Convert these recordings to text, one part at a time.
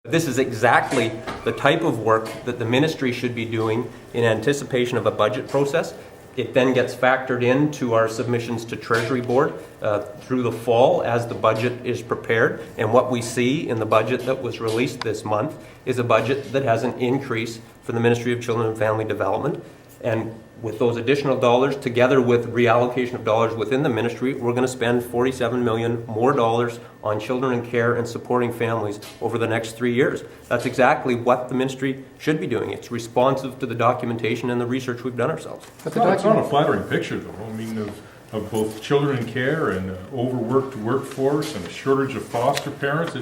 This is exactly the type of work that the ministry should be doing in anticipation of a budget process. It then gets factored into our submissions to Treasury Board through the fall as the budget is prepared. And what we see in the budget that was released this month is a budget that has an increase for the Ministry of Children and Family Development. And with those additional dollars, together with reallocation of dollars within the ministry, we're going to spend $47 million more dollars on children in care and supporting families over the next 3 years. That's exactly what the ministry should be doing. It's responsive to the documentation and the research we've done ourselves. It's not a flattering picture, though. I mean, of both children in care and overworked workforce and a shortage of foster parents.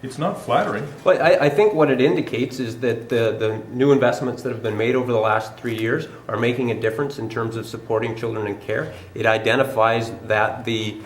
It's not flattering. Well, I think what it indicates is that the new investments that have been made over the last 3 years are making a difference in terms of supporting children in care. It identifies that the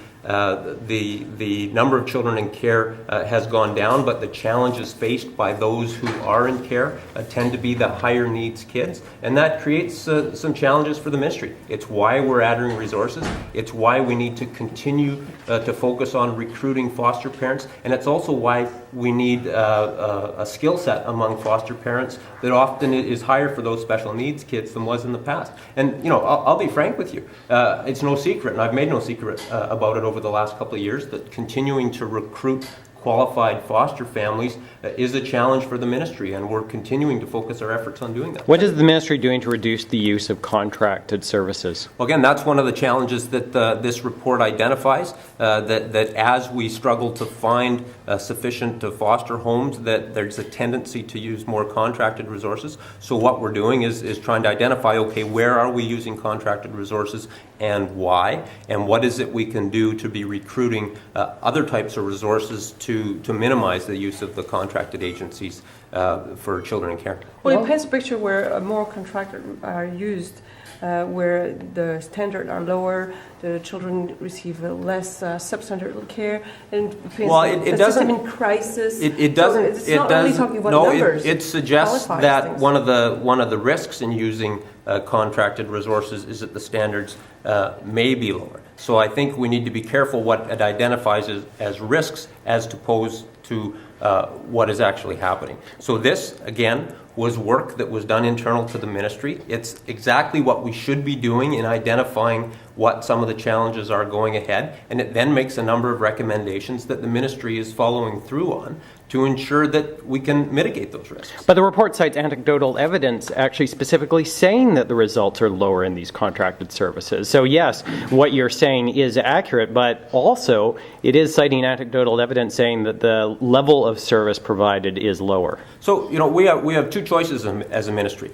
number of children in care has gone down, but the challenges faced by those who are in care tend to be the higher needs kids, and that creates some challenges for the ministry. It's why we're adding resources. It's why we need to continue to focus on recruiting foster parents, and it's also why we need a skill set among foster parents that often is higher for those special needs kids than was in the past. And I'll be frank with you, it's no secret, and I've made no secret about it over the last couple of years, that continuing to recruit qualified foster families is a challenge for the ministry, and we're continuing to focus our efforts on doing that. What is the ministry doing to reduce the use of contracted services? Well, again, that's one of the challenges that this report identifies, that as we struggle to find sufficient foster homes, that there's a tendency to use more contracted resources. So what we're doing is trying to identify, okay, where are we using contracted resources and why, and what is it we can do to be recruiting other types of resources to minimize the use of the contracted agencies for children in care. Well, it paints a picture where more contractors are used, where the standards are lower, the children receive less substandard care, and the system in crisis. It doesn't. It's not only talking about numbers. It suggests that one of the risks in using contracted resources is that the standards may be lower. So I think we need to be careful what it identifies as risks as opposed to what is actually happening. So this, again, was work that was done internal to the ministry. It's exactly what we should be doing in identifying what some of the challenges are going ahead, and it then makes a number of recommendations that the ministry is following through on to ensure that we can mitigate those risks. But the report cites anecdotal evidence actually specifically saying that the results are lower in these contracted services. So yes, what you're saying is accurate, but also it is citing anecdotal evidence saying that the level of service provided is lower. So, we have two choices as a ministry.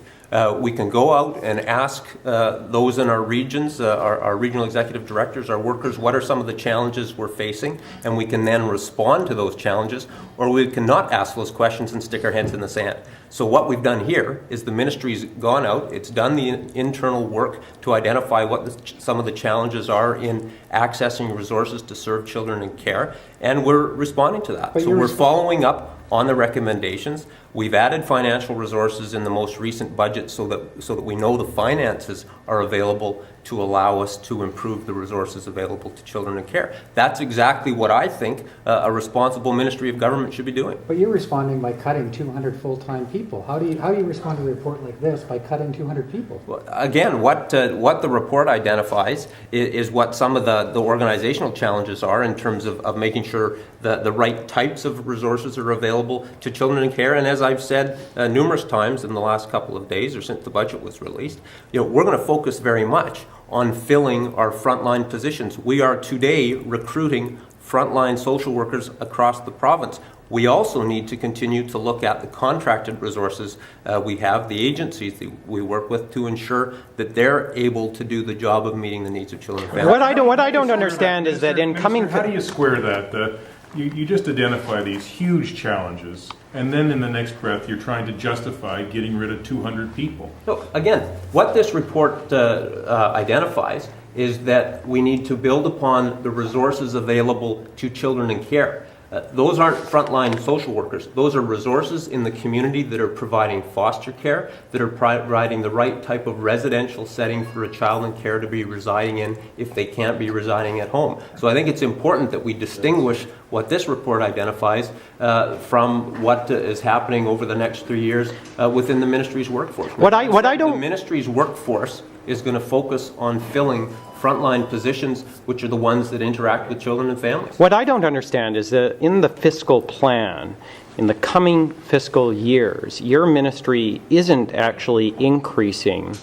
We can go out and ask those in our regions, our regional executive directors, our workers, what are some of the challenges we're facing, and we can then respond to those challenges, or we cannot ask those questions and stick our heads in the sand. So what we've done here is the ministry's gone out, it's done the internal work to identify what some of the challenges are in accessing resources to serve children in care, and we're responding to that. So we're following up on the recommendations. We've added financial resources in the most recent budget so that we know the finances are available to allow us to improve the resources available to children in care. That's exactly what I think a responsible ministry of government should be doing. But you're responding by cutting 200 full-time people. How do you respond to a report like this by cutting 200 people? Well, again, what the report identifies is what some of the organizational challenges are in terms of making sure that the right types of resources are available to children in care. And as I've said numerous times in the last couple of days or since the budget was released, we're going to focus very much on filling our frontline positions. We are today recruiting frontline social workers across the province. We also need to continue to look at the contracted resources we have, the agencies that we work with, to ensure that they're able to do the job of meeting the needs of children and families. What I don't understand is that in coming... How do you square that? You just identify these huge challenges, and then in the next breath you're trying to justify getting rid of 200 people. So again, what this report identifies is that we need to build upon the resources available to children in care. Those aren't frontline social workers. Those are resources in the community that are providing foster care, that are providing the right type of residential setting for a child in care to be residing in if they can't be residing at home. So I think it's important that we distinguish what this report identifies from what is happening over the next 3 years within the ministry's workforce. The ministry's workforce is going to focus on filling frontline positions, which are the ones that interact with children and families. What I don't understand is that in the fiscal plan, in the coming fiscal years, your ministry isn't actually increasing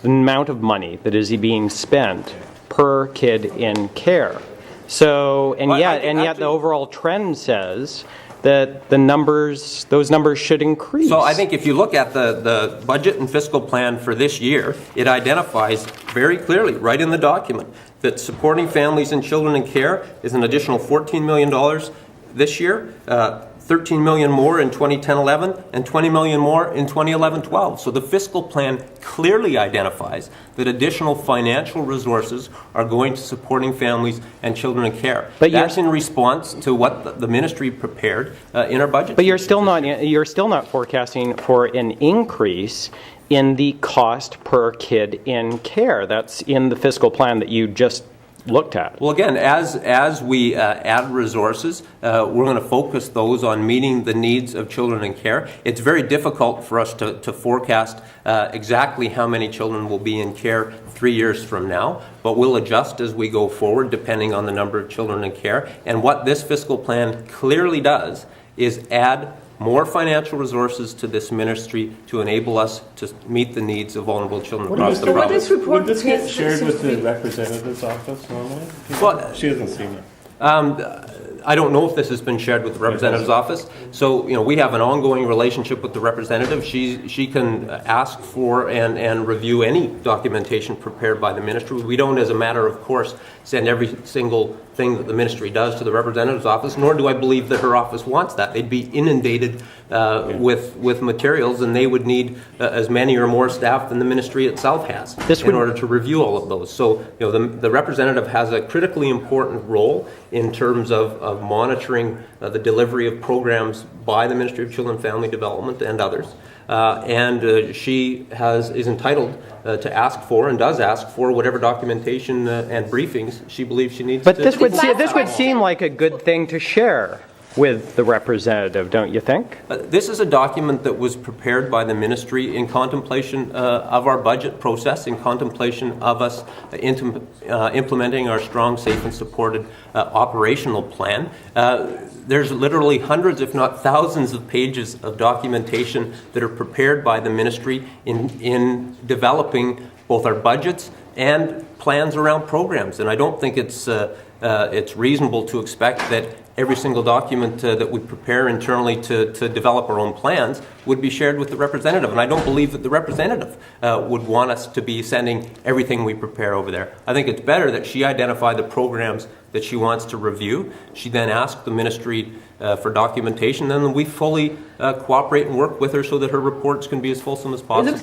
the amount of money that is being spent per kid in care. So, and yet the overall trend says that those numbers should increase. So I think if you look at the budget and fiscal plan for this year, it identifies very clearly, right in the document, that supporting families and children in care is an additional $14 million this year, 13 million more in 2010-11, and 20 million more in 2011-12. So the fiscal plan clearly identifies that additional financial resources are going to supporting families and children in care. But that's in response to what the ministry prepared in our budget. But you're still not forecasting for an increase in the cost per kid in care. That's in the fiscal plan that you just looked at. Well, again, as we add resources, we're going to focus those on meeting the needs of children in care. It's very difficult for us to forecast exactly how many children will be in care 3 years from now, but we'll adjust as we go forward depending on the number of children in care. And what this fiscal plan clearly does is add more financial resources to this ministry to enable us to meet the needs of vulnerable children across the province. Would this get shared with the representative's office normally? Well, she hasn't seen it. I don't know if this has been shared with the representative's office. So, we have an ongoing relationship with the representative. She can ask for and review any documentation prepared by the ministry. We don't, as a matter of course, send every single thing that the ministry does to the representative's office, nor do I believe that her office wants that. They'd be inundated with materials, and they would need as many or more staff than the ministry itself has in order to review all of those. So, the representative has a critically important role in terms of monitoring the delivery of programs by the Ministry of Children and Family Development and others. She is entitled to ask for and does ask for whatever documentation and briefings she believes she needs. But this would seem like a good thing to share with the representative, don't you think? This is a document that was prepared by the ministry in contemplation of our budget process, in contemplation of us implementing our strong, safe and supported operational plan. There's literally hundreds, if not thousands, of pages of documentation that are prepared by the ministry in developing both our budgets and plans around programs. And I don't think it's reasonable to expect that every single document that we prepare internally to develop our own plans would be shared with the representative. And I don't believe that the representative would want us to be sending everything we prepare over there. I think it's better that she identify the programs that she wants to review. She then ask the ministry for documentation, and then we fully cooperate and work with her so that her reports can be as fulsome as possible.